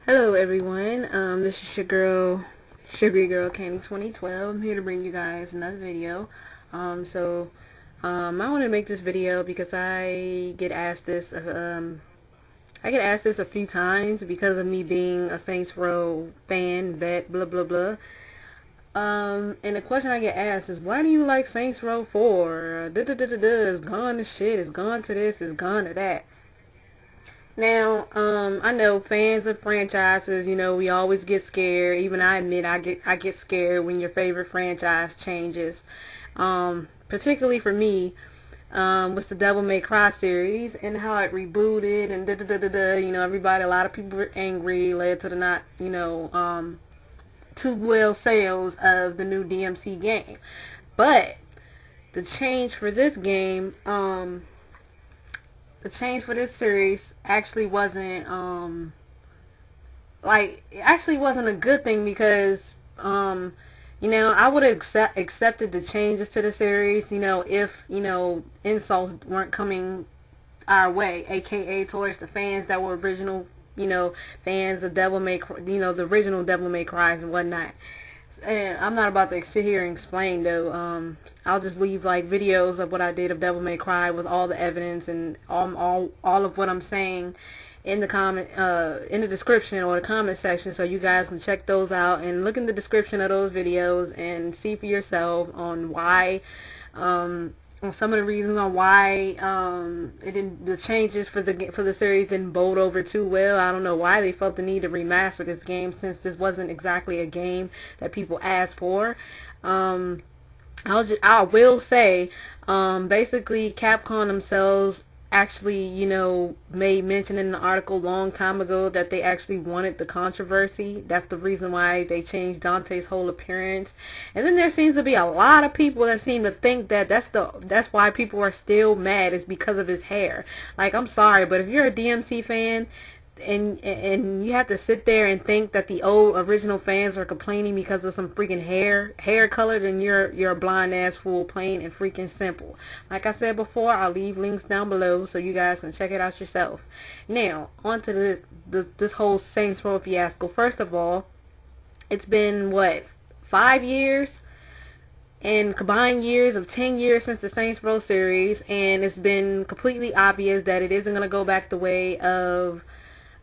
Hello everyone, this is your girl, Sugary Girl Candy 2012. I'm here to bring you guys another video. I want to make this video because I get asked this a few times because of me being a Saints Row fan, vet, blah blah blah. And the question I get asked is, why do you like Saints Row 4? It's gone to shit, it's gone to this, it's gone to that. Now, I know fans of franchises, we always get scared. Even I admit I get scared when your favorite franchise changes. Particularly for me, was the Devil May Cry series and how it rebooted and da da da da da. Everybody, a lot of people were angry, led to the not, too well sales of the new DMC game. But the change for this game, the change for this series actually wasn't it actually wasn't a good thing because I would have accepted the changes to the series, if insults weren't coming our way, aka towards the fans that were original, fans of Devil May Cry, the original Devil May Cries and whatnot. And I'm not about to sit here and explain though. I'll just leave like videos of what I did of Devil May Cry with all the evidence and all of what I'm saying in the in the description or the comment section, so you guys can check those out and look in the description of those videos and see for yourself on why on some of the reasons on why the changes for the series didn't bolt over too well. I don't know why they felt the need to remaster this game, since this wasn't exactly a game that people asked for. I will say, basically Capcom themselves actually, made mention in the article a long time ago that they actually wanted the controversy. That's the reason why they changed Dante's whole appearance. And then there seems to be a lot of people that seem to think that that's why people are still mad, is because of his hair. Like, I'm sorry, but if you're a DMC fan, and you have to sit there and think that the old original fans are complaining because of some freaking hair color, then you're a blind ass fool, plain and freaking simple. Like I said before, I'll leave links down below so you guys can check it out yourself. Now, on to this whole Saints Row fiasco. First of all, it's been what, 5 years? And combined years of 10 years since the Saints Row series, and it's been completely obvious that it isn't going to go back the way of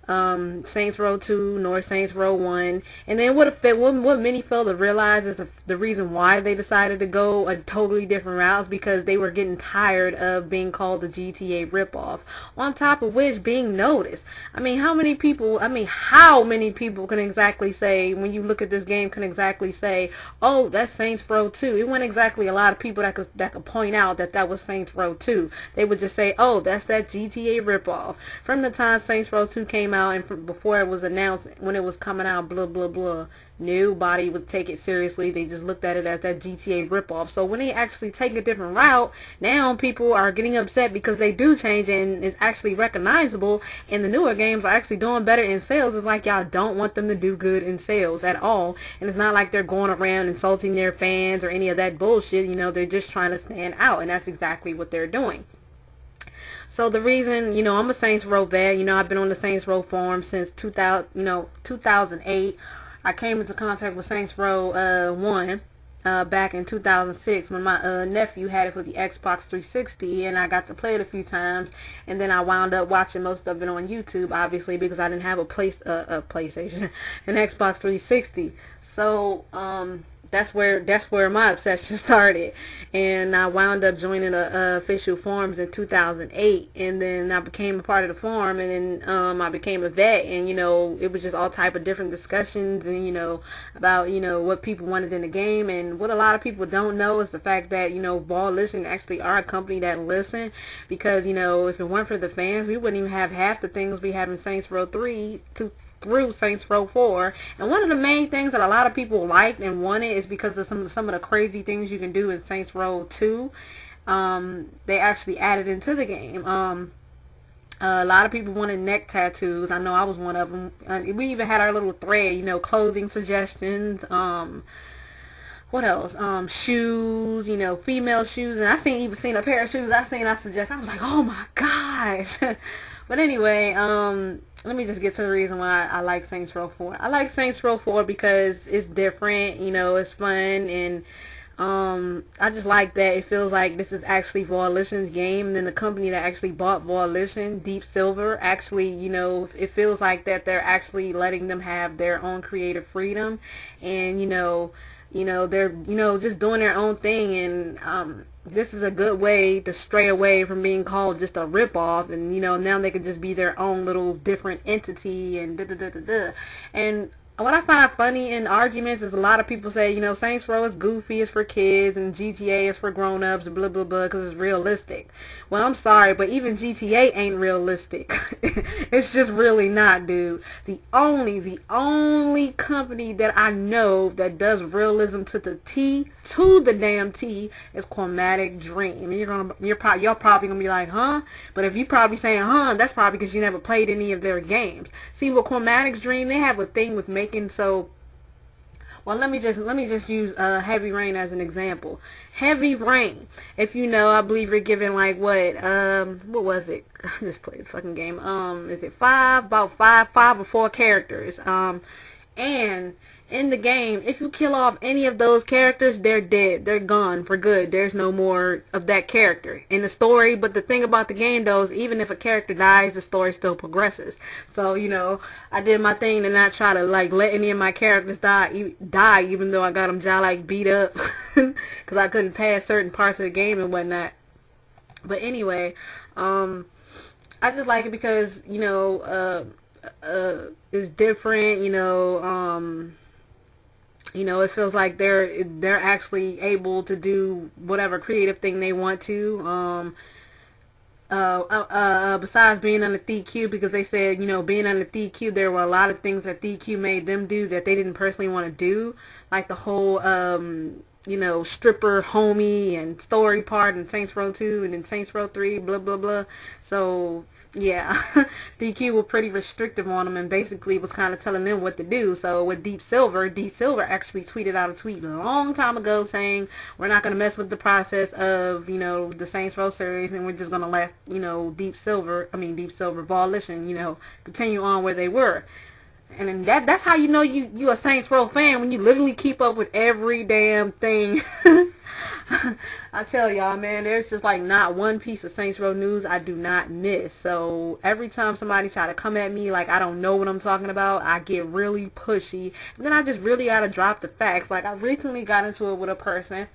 Saints Row 2 nor Saints Row 1. And then what many fail to realize is the reason why they decided to go a totally different route is because they were getting tired of being called the GTA ripoff, on top of which being noticed. How many people can exactly say, when you look at this game, can exactly say, oh, that's Saints Row 2? It wasn't exactly a lot of people that could point out that was Saints Row 2. They would just say, oh, that's that GTA ripoff. From the time Saints Row 2 came out and before it was announced, when it was coming out, blah blah blah, nobody would take it seriously. They just looked at it as that GTA ripoff. So when they actually take a different route, now people are getting upset because they do change and it's actually recognizable, and the newer games are actually doing better in sales. It's like y'all don't want them to do good in sales at all, and it's not like they're going around insulting their fans or any of that bullshit. They're just trying to stand out, and that's exactly what they're doing. So the reason, I'm a Saints Row vet. I've been on the Saints Row forum since 2008. I came into contact with Saints Row 1 back in 2006 when my nephew had it for the Xbox 360, and I got to play it a few times, and then I wound up watching most of it on YouTube, obviously, because I didn't have a PlayStation, an Xbox 360. So that's where my obsession started, and I wound up joining the official forums in 2008, and then I became a part of the forum, and then I became a vet, and it was just all type of different discussions, and about what people wanted in the game. And what a lot of people don't know is the fact that Volition actually are a company that listen, because if it weren't for the fans, we wouldn't even have half the things we have in Saints Row 3 through Saints Row 4. And one of the main things that a lot of people liked and wanted is because of some of the crazy things you can do in Saints Row 2. They actually added into the game. A lot of people wanted neck tattoos. I know I was one of them. We even had our little thread, clothing suggestions. What else? Shoes, female shoes. And I even seen a pair of shoes I suggest. I was like, oh my gosh. But anyway, let me just get to the reason why I like Saints Row 4. I like Saints Row 4 because it's different, it's fun, and I just like that it feels like this is actually Volition's game, and then the company that actually bought Volition, Deep Silver, actually, it feels like that they're actually letting them have their own creative freedom, and they're just doing their own thing, and this is a good way to stray away from being called just a ripoff, and now they can just be their own little different entity, and da da da da da. And what I find funny in arguments is a lot of people say, Saints Row is goofy, it's for kids, and GTA is for grown-ups, blah, blah, blah, because it's realistic. Well, I'm sorry, but even GTA ain't realistic. It's just really not, dude. The only company that I know that does realism to the T, to the damn T, is Chromatic Dream. And y'all probably gonna be like, huh? But if you probably saying, huh, that's probably because you never played any of their games. See, with Chromatic Dream, they have a thing with making so. Well, let me just use Heavy Rain as an example. Heavy Rain, if you know, I believe you're given like what was it? I just played the fucking game. Is it about five or four characters? And in the game, if you kill off any of those characters, they're dead. They're gone for good. There's no more of that character in the story. But the thing about the game, though, is even if a character dies, the story still progresses. So, I did my thing to not try to, like, let any of my characters die even though I got them like, beat up. Because I couldn't pass certain parts of the game and whatnot. But anyway, I just like it because, it's different, it feels like they're actually able to do whatever creative thing they want to. Besides being on the DQ, because they said, being on the DQ, there were a lot of things that DQ made them do that they didn't personally want to do, like the whole, stripper homie and story part in Saints Row 2 and in Saints Row 3, blah, blah, blah. So, yeah, DQ were pretty restrictive on them and basically was kind of telling them what to do. So with Deep Silver actually tweeted out a tweet a long time ago saying, we're not going to mess with the process of, the Saints Row series, and we're just going to let, Deep Silver Volition, continue on where they were. And then that's how you a Saints Row fan, when you literally keep up with every damn thing. I tell y'all, man, there's just like not one piece of Saints Row news I do not miss. So every time somebody try to come at me like I don't know what I'm talking about, I get really pushy. And then I just really gotta drop the facts. Like, I recently got into it with a person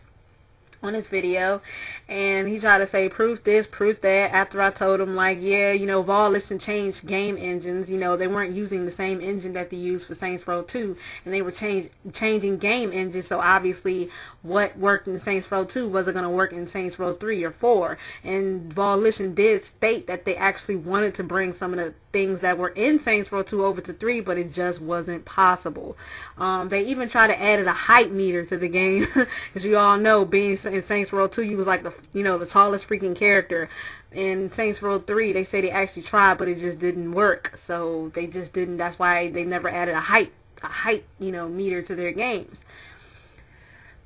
on his video, and he tried to say proof this, proof that, after I told him, like, yeah, Volition changed game engines. They weren't using the same engine that they used for Saints Row 2, and they were changing game engines, so obviously what worked in Saints Row 2 wasn't going to work in Saints Row 3 or 4, and Volition did state that they actually wanted to bring some of the things that were in Saints Row 2 over to 3, but it just wasn't possible. They even tried to add a height meter to the game, because you all know, being in Saints Row 2, you was like the tallest freaking character. In Saints Row 3, they say they actually tried, but it just didn't work. So they just didn't. That's why they never added a height meter to their games.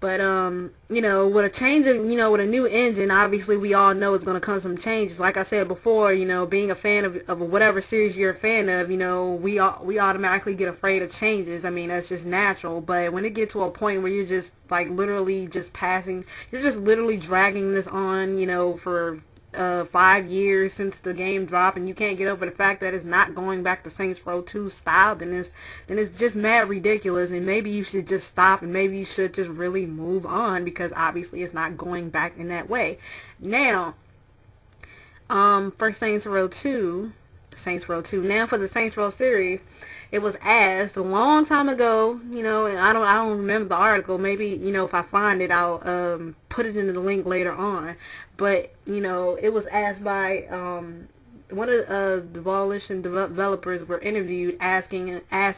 But, with a change of, with a new engine, obviously we all know it's going to come some changes. Like I said before, being a fan of whatever series you're a fan of, we automatically get afraid of changes. I mean, that's just natural. But when it gets to a point where you're just, like, literally just you're just literally dragging this on, for 5 years since the game dropped, and you can't get over the fact that it's not going back to Saints Row 2 style, then it's just mad ridiculous, and maybe you should just stop, and maybe you should just really move on, because obviously it's not going back in that way. Now, for Saints Row 2, now for the Saints Row series, it was asked a long time ago, and I don't remember the article. Maybe, if I find it, I'll put it in the link later on. But, it was asked by one of the Volition developers were interviewed asking, I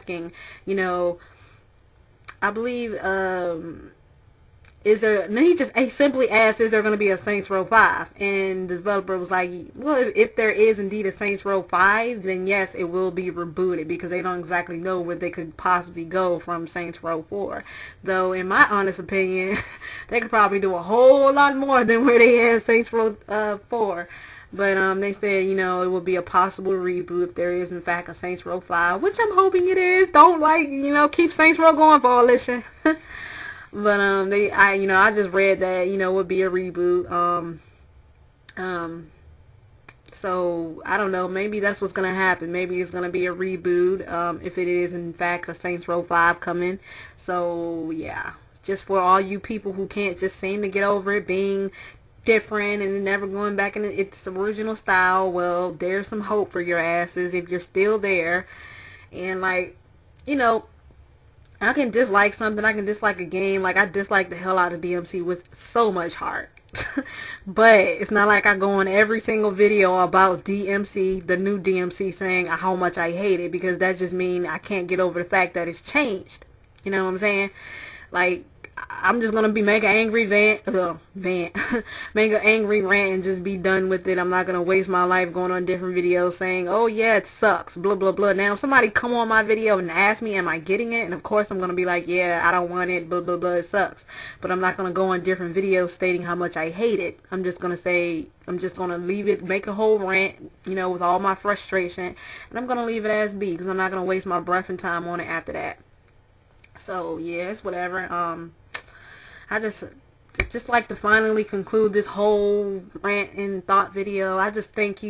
believe, he simply asked, is there going to be a Saints Row 5? And the developer was like, well, if there is indeed a Saints Row 5, then yes, it will be rebooted, because they don't exactly know where they could possibly go from Saints Row 4. Though, in my honest opinion, they could probably do a whole lot more than where they had Saints Row 4. But they said, it would be a possible reboot if there is in fact a Saints Row 5, which I'm hoping it is. Don't keep Saints Row going for Alicia. But I just read that would be a reboot. Um so I don't know, maybe that's what's gonna happen. Maybe it's gonna be a reboot, if it is in fact a Saints Row 5 coming. So yeah, just for all you people who can't just seem to get over it being different and never going back in its original style, well, there's some hope for your asses if you're still there. And you know I can dislike something, I can dislike a game, like I dislike the hell out of DMC with so much heart. But it's not like I go on every single video about DMC, the new DMC, saying how much I hate it, because that just means I can't get over the fact that it's changed. You know what I'm saying? Like, I'm just gonna be make an angry make an angry rant and just be done with it. I'm not gonna waste my life going on different videos saying, oh yeah, it sucks, blah blah blah. Now if somebody come on my video and ask me, am I getting it? And of course I'm gonna be like, yeah, I don't want it, blah blah blah, it sucks. But I'm not gonna go on different videos stating how much I hate it. I'm just gonna leave it, make a whole rant, with all my frustration, and I'm gonna leave it as be, because I'm not gonna waste my breath and time on it after that. So yeah, it's whatever. I just like to finally conclude this whole rant and thought video. I just think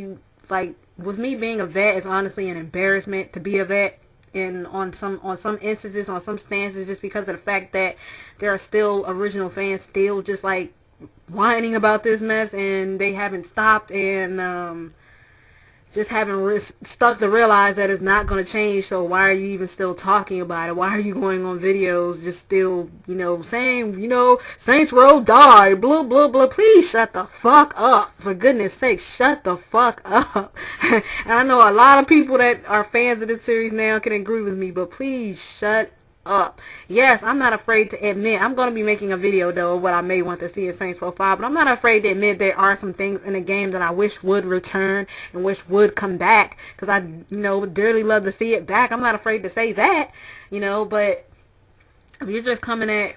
with me being a vet, it's honestly an embarrassment to be a vet, and on some instances, on some stances, just because of the fact that there are still original fans still just whining about this mess, and they haven't stopped, and just haven't stuck to realize that it's not going to change. So why are you even still talking about it? Why are you going on videos just still, saying, Saints Row die, blah, blah, blah. Please shut the fuck up. For goodness sake, shut the fuck up. And I know a lot of people that are fans of this series now can agree with me, but please shut up. Yes, I'm not afraid to admit, I'm going to be making a video though of what I may want to see in Saints Row 5, but I'm not afraid to admit there are some things in the game that I wish would return and wish would come back, because I would dearly love to see it back. I'm not afraid to say that, but if you're just coming at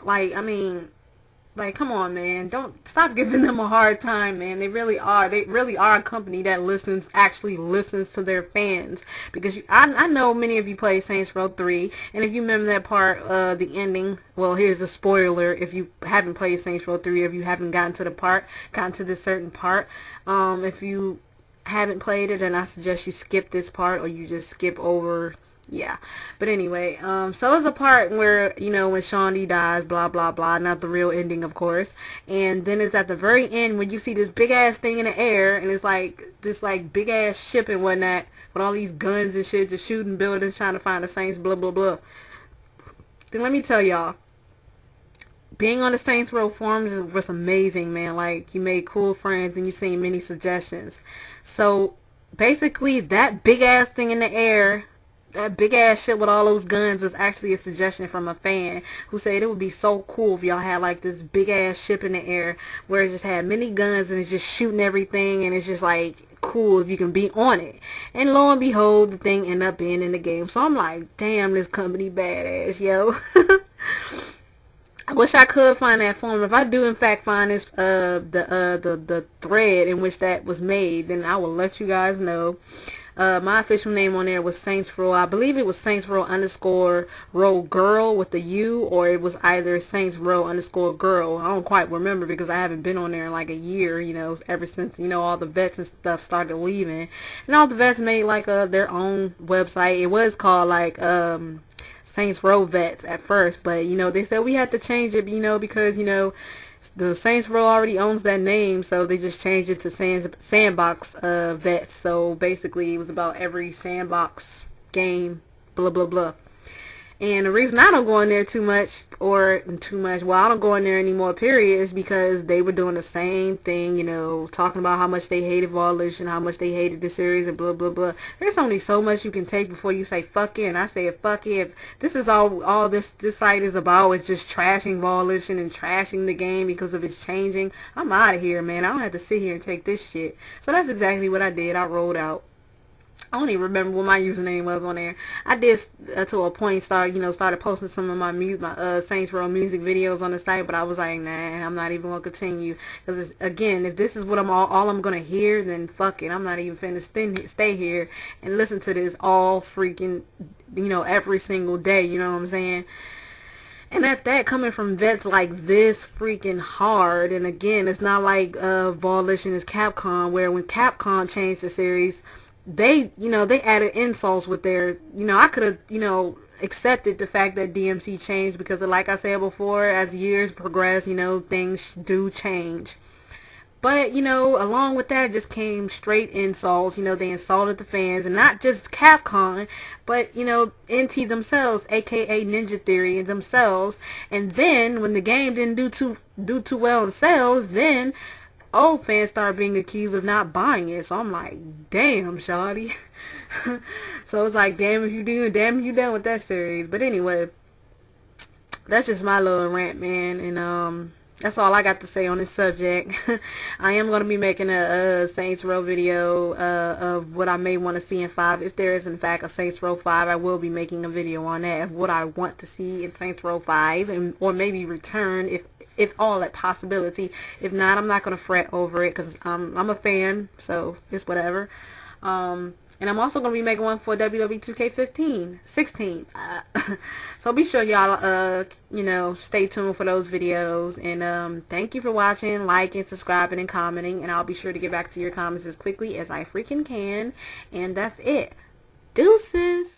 come on, man. Don't stop giving them a hard time, man. They really are. They really are a company that actually listens to their fans. Because I know many of you play Saints Row 3, and if you remember that part, the ending, well, here's a spoiler if you haven't played Saints Row 3, if you haven't gotten to this certain part. If you haven't played it, then I suggest you skip this part, or you just skip over. Yeah, but anyway, so it's a part where, when Shawnee dies, blah, blah, blah, not the real ending, of course, and then it's at the very end when you see this big-ass thing in the air, and it's this, big-ass ship and whatnot, with all these guns and shit, just shooting buildings, trying to find the Saints, blah, blah, blah. Then let me tell y'all, being on the Saints Row forums was amazing, man. You made cool friends, and you seen many suggestions. So, basically, that big-ass thing in the air, that big ass shit with all those guns, was actually a suggestion from a fan who said it would be so cool if y'all had this big ass ship in the air where it just had many guns and it's just shooting everything, and it's just cool if you can be on it. And lo and behold, the thing ended up being in the game. So I'm like, damn, this company badass, yo. I wish I could find that form. If I do in fact find this the thread in which that was made, then I will let you guys know. My official name on there was Saints Row. I believe it was Saints Row _Row Girl with the U, or it was either Saints Row _Girl. I don't quite remember because I haven't been on there in a year, ever since, all the vets and stuff started leaving. And all the vets made their own website. It was called Saints Row Vets at first, but they said we had to change it, because the Saints Row already owns that name, so they just changed it to Sandbox Vets. So basically it was about every sandbox game, blah blah blah. And the reason I don't go in there well, I don't go in there anymore, period, is because they were doing the same thing, talking about how much they hated Volition, how much they hated the series, and blah, blah, blah. There's only so much you can take before you say fuck it, and I say fuck it. If this is all this site is about, is just trashing Volition and trashing the game because of its changing, I'm out of here, man. I don't have to sit here and take this shit. So that's exactly what I did. I rolled out. I don't even remember what my username was on there. I did to a point started posting some of my Saints Row music videos on the site, but I was like, nah, I'm not even gonna continue because again, if this is what all I'm gonna hear, then fuck it, I'm not even finna stay here and listen to this all freaking every single day. You know what I'm saying? And at that, coming from vets like this freaking hard, and again, it's not like Volition is Capcom, where when Capcom changed the series, they added insults with their, I could have, accepted the fact that DMC changed because, like I said before, as years progress, things do change. But, along with that just came straight insults. They insulted the fans, and not just Capcom, but, NT themselves, aka Ninja Theory themselves. And then when the game didn't do too well in sales, then old fans started being accused of not buying it. So I'm like, damn, shawty. So it's like, damn if you do, damn if you done with that series. But anyway, that's just my little rant, man. And that's all I got to say on this subject. I am going to be making a Saints Row video of what I may want to see in 5. If there is in fact a Saints Row 5, I will be making a video on that of what I want to see in Saints Row 5, and or maybe return if all that possibility. If not, I'm not going to fret over it because I'm a fan, so it's whatever. And I'm also going to be making one for WWE 2K15, 16. So be sure y'all, stay tuned for those videos. And thank you for watching, liking, subscribing, and commenting. And I'll be sure to get back to your comments as quickly as I freaking can. And that's it. Deuces.